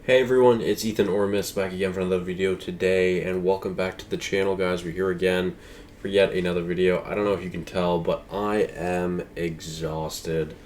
Hey everyone, it's Ethan or Miist back again for another video today, and welcome back to the channel, guys. We're here again for yet another video. I don't know if you can tell, but I am exhausted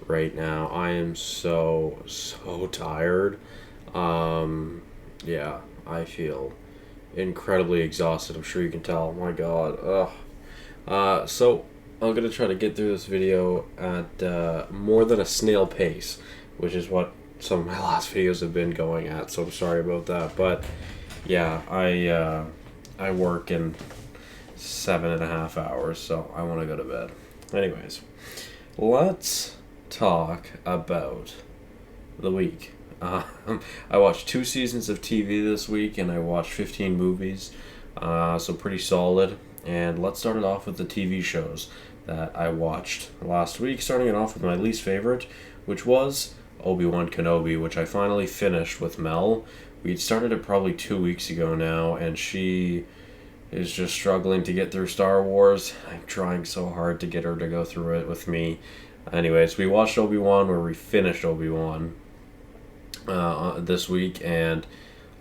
right now. I am so tired. Yeah, I feel incredibly exhausted. I'm sure you can tell. My God. Ugh. So I'm gonna try to get through this video at more than a snail pace, which is what some of my last videos have been going at. So I'm sorry about that, but yeah, I work in 7.5 hours, so I want to go to bed. Anyways, let's talk about the week. I watched 2 seasons of TV this week, and I watched 15 movies, so pretty solid. And let's start it off with the TV shows that I watched last week, starting it off with my least favorite, which was Obi-Wan Kenobi, which I finally finished with Mel. We'd started it probably 2 weeks ago now, and she is just struggling to get through Star Wars. I'm trying so hard to get her to go through it with me. Anyways, we watched Obi-Wan, where we finished Obi-Wan this week, and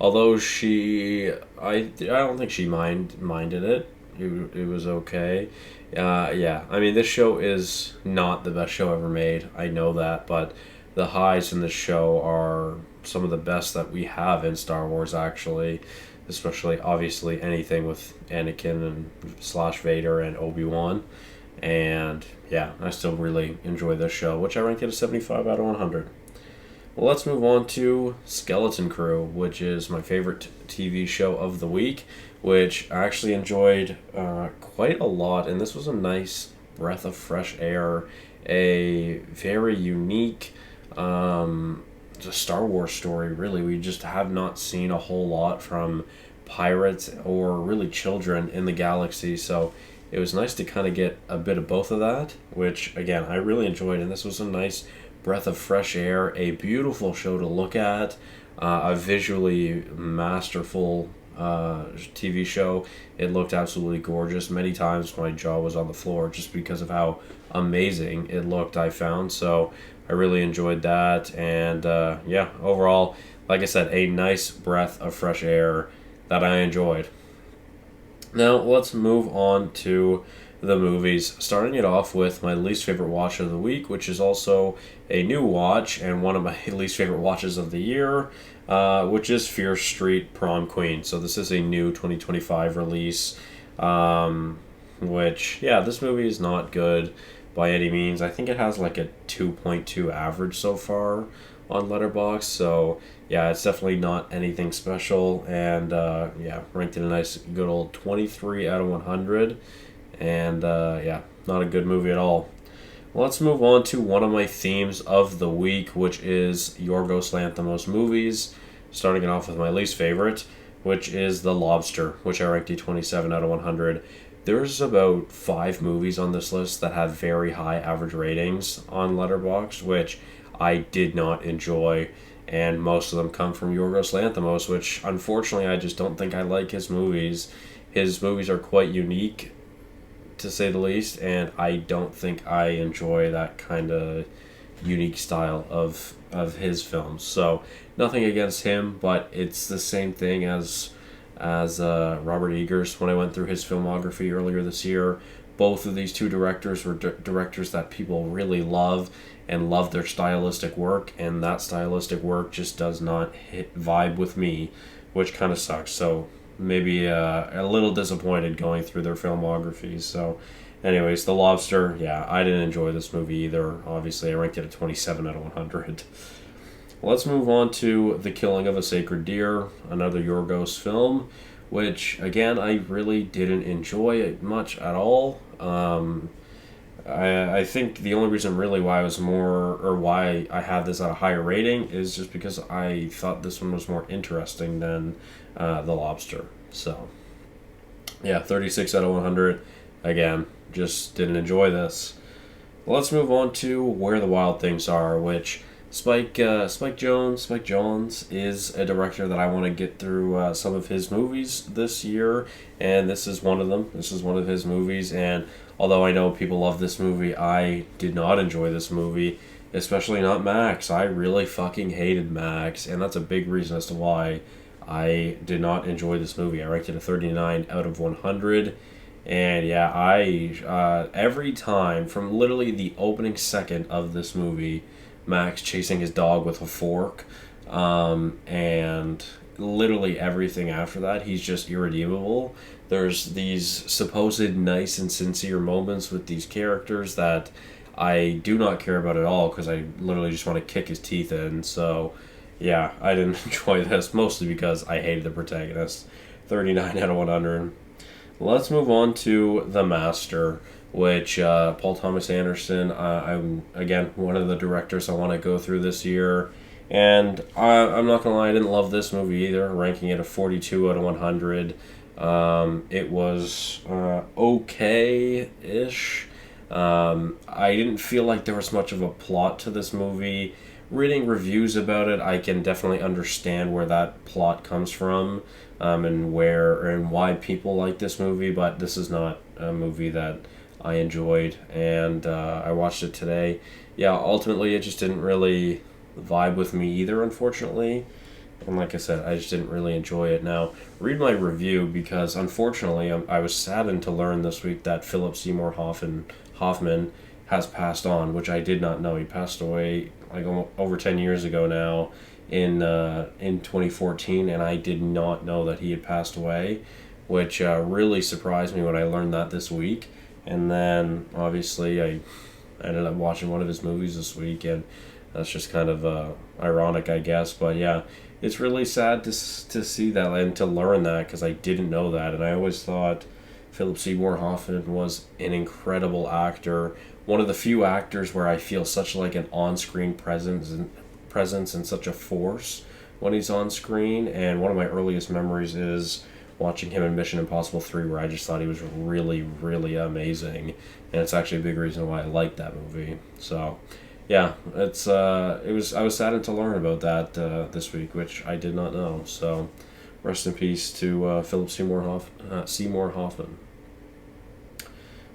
although I don't think she minded it. It was okay. Yeah, I mean, this show is not the best show ever made. I know that, but the highs in this show are some of the best that we have in Star Wars, actually. Especially, obviously, anything with Anakin and slash Vader and Obi-Wan. And yeah, I still really enjoy this show, which I ranked it a 75 out of 100. Well, let's move on to Skeleton Crew, which is my favorite TV show of the week, which I actually enjoyed quite a lot, and this was a nice breath of fresh air, a very unique Star Wars story, really. We just have not seen a whole lot from pirates or really children in the galaxy, so it was nice to kind of get a bit of both of that, which, again, I really enjoyed, and this was a nice breath of fresh air, a beautiful show to look at, a visually masterful TV show. It looked absolutely gorgeous. Many times my jaw was on the floor just because of how amazing it looked, I found. So I really enjoyed that. And yeah, overall, like I said, a nice breath of fresh air that I enjoyed. Now let's move on to the movies, starting it off with my least favorite watch of the week, which is also a new watch and one of my least favorite watches of the year, which is Fear Street Prom Queen. So this is a new 2025 release, which, yeah, this movie is not good by any means. I think it has like a 2.2 average so far on Letterboxd, so yeah, it's definitely not anything special, and yeah, ranked in a nice good old 23 out of 100. And yeah, not a good movie at all. Well, let's move on to one of my themes of the week, which is Yorgos Lanthimos movies, starting it off with my least favorite, which is The Lobster, which I ranked a 27 out of 100. There's about 5 movies on this list that have very high average ratings on Letterboxd, which I did not enjoy, and most of them come from Yorgos Lanthimos, which unfortunately I just don't think I like his movies. His movies are quite unique, to say the least, and I don't think I enjoy that kind of unique style of his films. So nothing against him, but it's the same thing as Robert Eggers. When I went through his filmography earlier this year, both of these two directors were directors that people really love and love their stylistic work, and that stylistic work just does not vibe with me, which kind of sucks. So maybe a little disappointed going through their filmographies. So anyways, The Lobster, yeah, I didn't enjoy this movie either. Obviously, I ranked it at 27 out of 100. Let's move on to The Killing of a Sacred Deer, another Yorgos film, which, again, I really didn't enjoy it much at all. I think the only reason really why I had this at a higher rating is just because I thought this one was more interesting than The Lobster. So, yeah, 36 out of 100. Again, just didn't enjoy this. Let's move on to Where the Wild Things Are, which Spike Jonze is a director that I want to get through some of his movies this year, and this is one of them. This is one of his movies, and although I know people love this movie, I did not enjoy this movie. especially not Max. I really fucking hated Max, and that's a big reason as to why I did not enjoy this movie. I ranked it a 39 out of 100. And yeah, every time from literally the opening second of this movie, Max chasing his dog with a fork, and literally everything after that, he's just irredeemable. There's these supposed nice and sincere moments with these characters that I do not care about at all because I literally just want to kick his teeth in. So, yeah, I didn't enjoy this mostly because I hated the protagonist. 39 out of 100. Let's move on to The Master, which Paul Thomas Anderson, I'm, again, one of the directors I want to go through this year. And I'm not going to lie, I didn't love this movie either, ranking it a 42 out of 100. It was okay-ish. I didn't feel like there was much of a plot to this movie. Reading reviews about it, I can definitely understand where that plot comes from, and where and why people like this movie, but this is not a movie that I enjoyed, and I watched it today. Yeah, ultimately it just didn't really vibe with me either, unfortunately. And like I said, I just didn't really enjoy it. Now, read my review because unfortunately I was saddened to learn this week that Philip Seymour Hoffman has passed on, which I did not know. He passed away like over 10 years ago now in 2014, and I did not know that he had passed away, which really surprised me when I learned that this week. And then obviously I ended up watching one of his movies this week, and that's just kind of ironic, I guess. But yeah, it's really sad to see that and to learn that because I didn't know that, and I always thought Philip Seymour Hoffman was an incredible actor. One of the few actors where I feel such like an on-screen presence and such a force when he's on screen. And one of my earliest memories is watching him in Mission Impossible 3, where I just thought he was really, really amazing. And it's actually a big reason why I like that movie. So, yeah, I was saddened to learn about that this week, which I did not know. So, rest in peace to Philip Seymour Hoffman.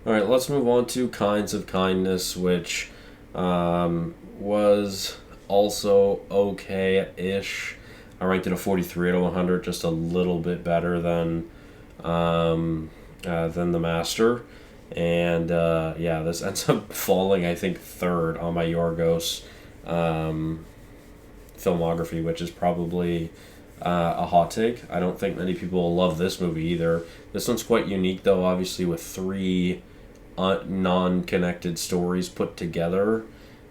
All right, let's move on to Kinds of Kindness, which was also okay-ish. I ranked it a 43 out of 100, just a little bit better than The Master. And yeah, this ends up falling, I think, third on my Yorgos filmography, which is probably a hot take. I don't think many people love this movie either. This one's quite unique, though, obviously, with three non-connected stories put together.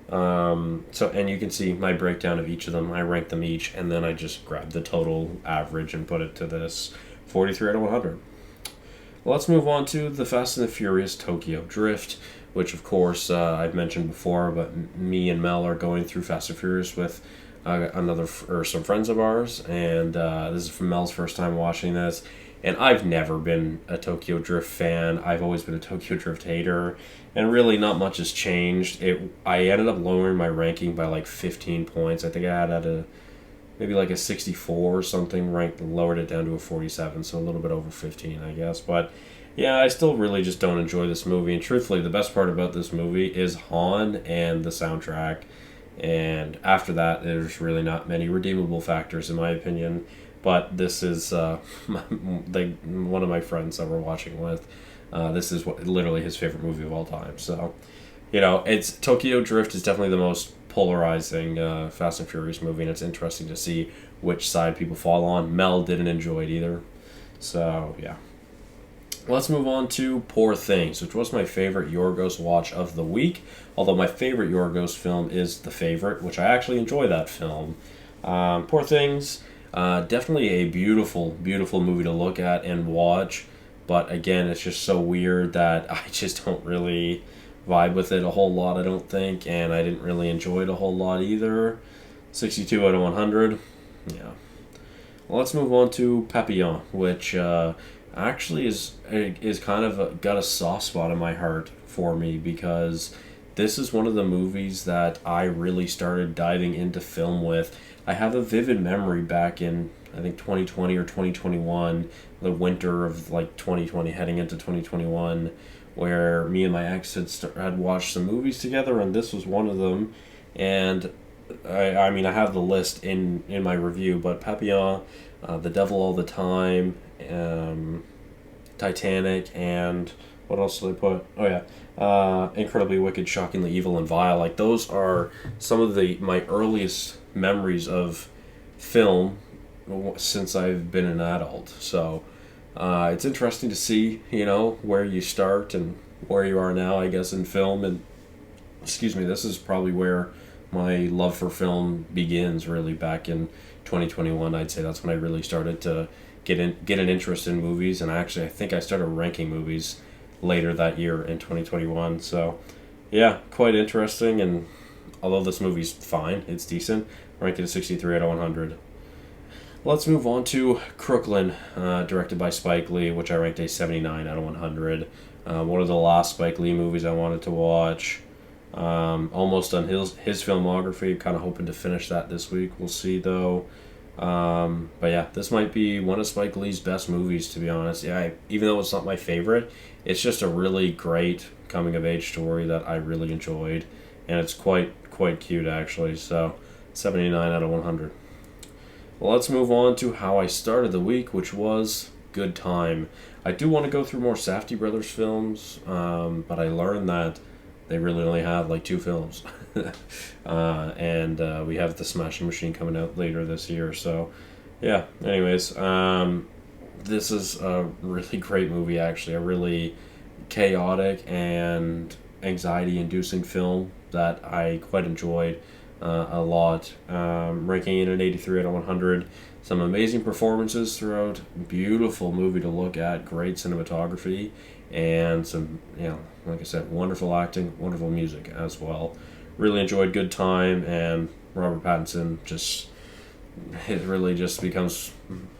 And you can see my breakdown of each of them. I ranked them each, and then I just grabbed the total average and put it to this 43 out of 100. Let's move on to The Fast and the Furious Tokyo Drift, which, of course, I've mentioned before, but me and Mel are going through Fast and Furious with some friends of ours, and this is from Mel's first time watching this. And I've never been a Tokyo Drift fan. I've always been a Tokyo Drift hater. And really not much has changed. I ended up lowering my ranking by like 15 points. I think I had maybe like a 64 or something ranked, lowered it down to a 47, so a little bit over 15, I guess. But yeah, I still really just don't enjoy this movie. And truthfully, the best part about this movie is Han and the soundtrack. And after that, there's really not many redeemable factors, in my opinion. But this is one of my friends that we're watching with. This is literally his favorite movie of all time. So, it's Tokyo Drift is definitely the most polarizing Fast and Furious movie, and it's interesting to see which side people fall on. Mel didn't enjoy it either. So, yeah. Let's move on to Poor Things, which was my favorite Yorgos watch of the week. Although my favorite Yorgos film is The Favorite, which I actually enjoy that film. Poor Things... definitely a beautiful, beautiful movie to look at and watch, but again, it's just so weird that I just don't really vibe with it a whole lot, I don't think, and I didn't really enjoy it a whole lot either. 62 out of 100. Yeah. Well, let's move on to Papillon, which actually is kind of got a soft spot in my heart for me, because this is one of the movies that I really started diving into film with. I have a vivid memory back in, I think, 2020 or 2021, the winter of like 2020 heading into 2021, where me and my ex had watched some movies together, and this was one of them. And I mean, I have the list in my review, but Papillon, The Devil All the Time, Titanic, and what else did I put? Oh yeah, Incredibly Wicked, Shockingly Evil, and Vile. Like those are some of the my earliest memories of film since I've been an adult. So it's interesting to see, where you start and where you are now, I guess, in film. And excuse me, this is probably where my love for film begins. Really, back in 2021, I'd say that's when I really started to get an interest in movies. And I think I started ranking movies later that year in 2021. So yeah, quite interesting. And although this movie's fine, it's decent. Rank it a 63 out of 100. Let's move on to Crooklyn, directed by Spike Lee, which I ranked a 79 out of 100. One of the last Spike Lee movies I wanted to watch. Almost done his filmography. Kind of hoping to finish that this week. We'll see, though. But yeah, this might be one of Spike Lee's best movies, to be honest. Yeah, even though it's not my favorite, it's just a really great coming-of-age story that I really enjoyed. And it's quite cute, actually. So, 79 out of 100. Well, let's move on to how I started the week, which was Good Time. I do want to go through more Safdie Brothers films, but I learned that they really only have like 2 films. And we have The Smashing Machine coming out later this year. So, yeah, anyways, this is a really great movie, actually. A really chaotic and anxiety-inducing film that I quite enjoyed a lot. Ranking it an 83 out of 100. Some amazing performances throughout. Beautiful movie to look at. Great cinematography. And some, like I said, wonderful acting, wonderful music as well. Really enjoyed Good Time, and Robert Pattinson it really just becomes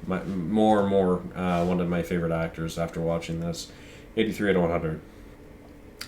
more and more one of my favorite actors after watching this. 83 out of 100.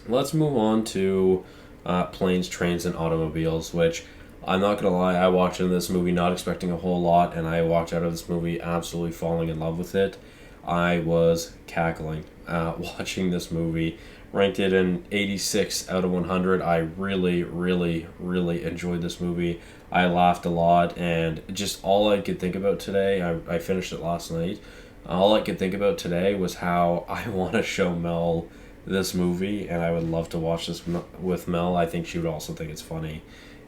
Let's move on to Planes, Trains, and Automobiles, which I'm not going to lie, I watched in this movie not expecting a whole lot, and I walked out of this movie absolutely falling in love with it. I was cackling watching this movie. Ranked it an 86 out of 100. I really, really, really enjoyed this movie. I laughed a lot, and just all I could think about today, I finished it last night, all I could think about today was how I want to show Mel this movie, and I would love to watch this with Mel. I think she would also think it's funny.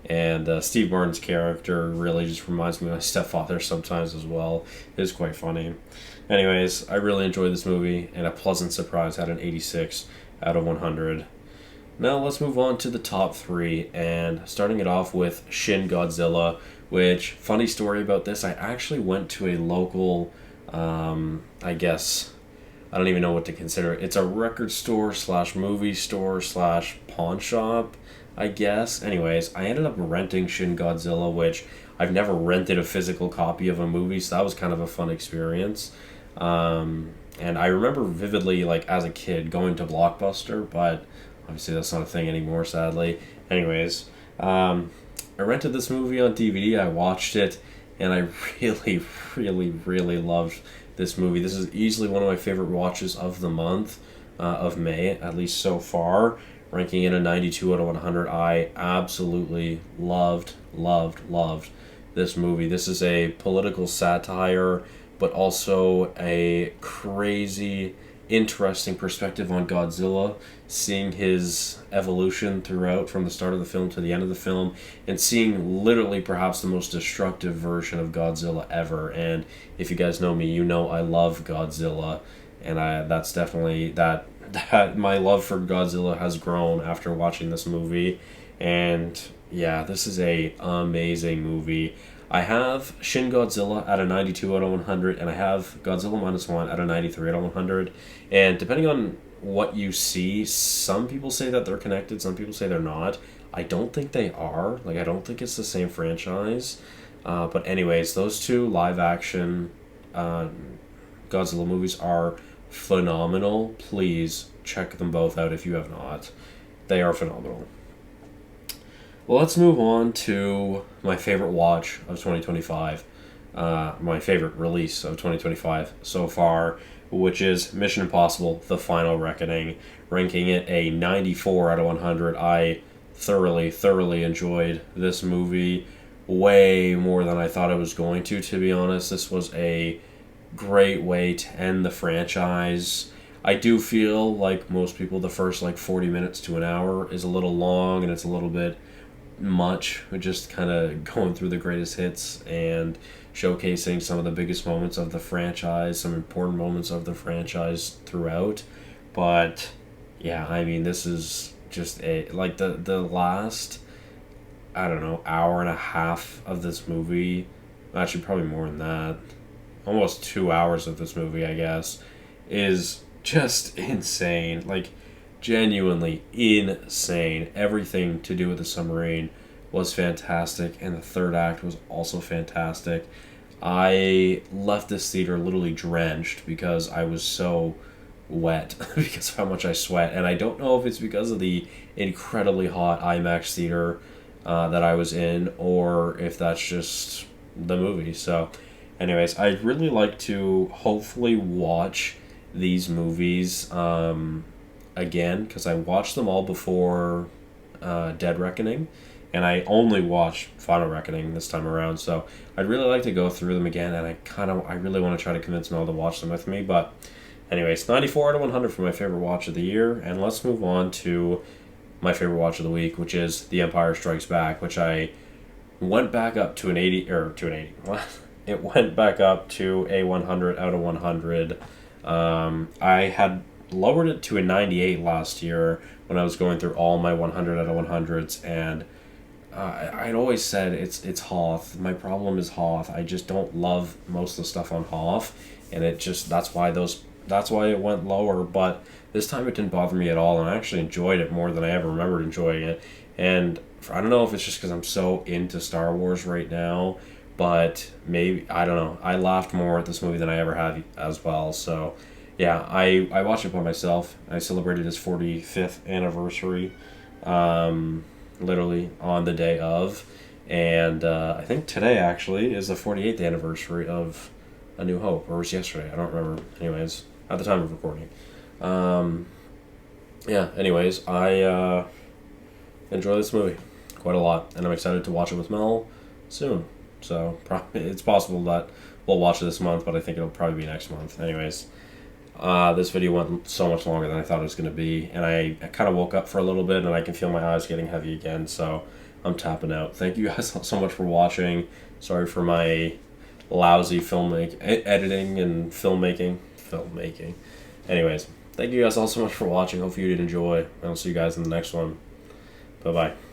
And Steve Martin's character really just reminds me of my stepfather sometimes as well. It is quite funny. Anyways, I really enjoyed this movie, and a pleasant surprise had an 86 out of 100. Now let's move on to the top 3, and starting it off with Shin Godzilla, which, funny story about this, I actually went to a local, I guess, I don't even know what to consider it. It's a record store / movie store / pawn shop, I guess. Anyways, I ended up renting Shin Godzilla, which I've never rented a physical copy of a movie, so that was kind of a fun experience. And I remember vividly, like, as a kid, going to Blockbuster, but obviously that's not a thing anymore, sadly. Anyways, I rented this movie on DVD, I watched it, and I really, really, really loved this movie. This is easily one of my favorite watches of the month, of May, at least so far. Ranking it a 92 out of 100. I absolutely loved this movie. This is a political satire, but also a crazy, interesting perspective on Godzilla, seeing his evolution throughout from the start of the film to the end of the film, and seeing literally perhaps the most destructive version of Godzilla ever. And if you guys know me, you know I love Godzilla, and that's definitely that my love for Godzilla has grown after watching this movie. And yeah, this is a amazing movie. I have Shin Godzilla at a 92 out of 100, and I have Godzilla Minus One at a 93 out of 100. And depending on what you see, some people say that they're connected, some people say they're not. I don't think they are. Like, I don't think it's the same franchise. But anyways, those two live action Godzilla movies are phenomenal. Please check them both out if you have not. They are phenomenal. Well, let's move on to my favorite watch of 2025. My favorite release of 2025 so far, which is Mission Impossible: The Final Reckoning, ranking it a 94 out of 100. I thoroughly enjoyed this movie way more than I thought I was going to be honest. This was a great way to end the franchise. I do feel like most people, the first like 40 minutes to an hour is a little long and it's a little bit much. We're just kind of going through the greatest hits and showcasing some of the biggest moments of the franchise, some important moments of the franchise throughout. But yeah, I mean, this is just a like the last, I don't know, hour and a half of this movie. Actually, probably more than that. Almost 2 hours of this movie, I guess, is just insane. Like, genuinely insane. Everything to do with the submarine was fantastic, and the third act was also fantastic. I left this theater literally drenched because I was so wet because of how much I sweat, and I don't know if it's because of the incredibly hot IMAX theater that I was in, or if that's just the movie. So, anyways, I'd really like to hopefully watch these movies again, because I watched them all before Dead Reckoning, and I only watched Final Reckoning this time around. So I'd really like to go through them again, and I really want to try to convince Mel to watch them with me. But anyways, 94 out of 100 for my favorite watch of the year, and let's move on to my favorite watch of the week, which is The Empire Strikes Back, which I went back up to an 80 or to an 80. It went back up to a 100 out of 100. I had lowered it to a 98 last year when I was going through all my 100 out of 100s, and I'd always said it's Hoth. My problem is Hoth. I just don't love most of the stuff on Hoth, and that's why it went lower. But this time it didn't bother me at all, and I actually enjoyed it more than I ever remembered enjoying it. And I don't know if it's just because I'm so into Star Wars right now, but maybe, I don't know. I laughed more at this movie than I ever have as well. So yeah, I watched it by myself. I celebrated his 45th anniversary, literally on the day of, and I think today actually is the 48th anniversary of A New Hope, or was it yesterday? I don't remember. Anyways, at the time of recording. Yeah, anyways, I enjoy this movie quite a lot, and I'm excited to watch it with Mel soon. So it's possible that we'll watch it this month, but I think it'll probably be next month. Anyways, this video went so much longer than I thought it was going to be, and I kind of woke up for a little bit, and I can feel my eyes getting heavy again, so I'm tapping out. Thank you guys so much for watching. Sorry for my lousy editing and filmmaking. Anyways, thank you guys all so much for watching. Hopefully you did enjoy, and I'll see you guys in the next one. Bye-bye.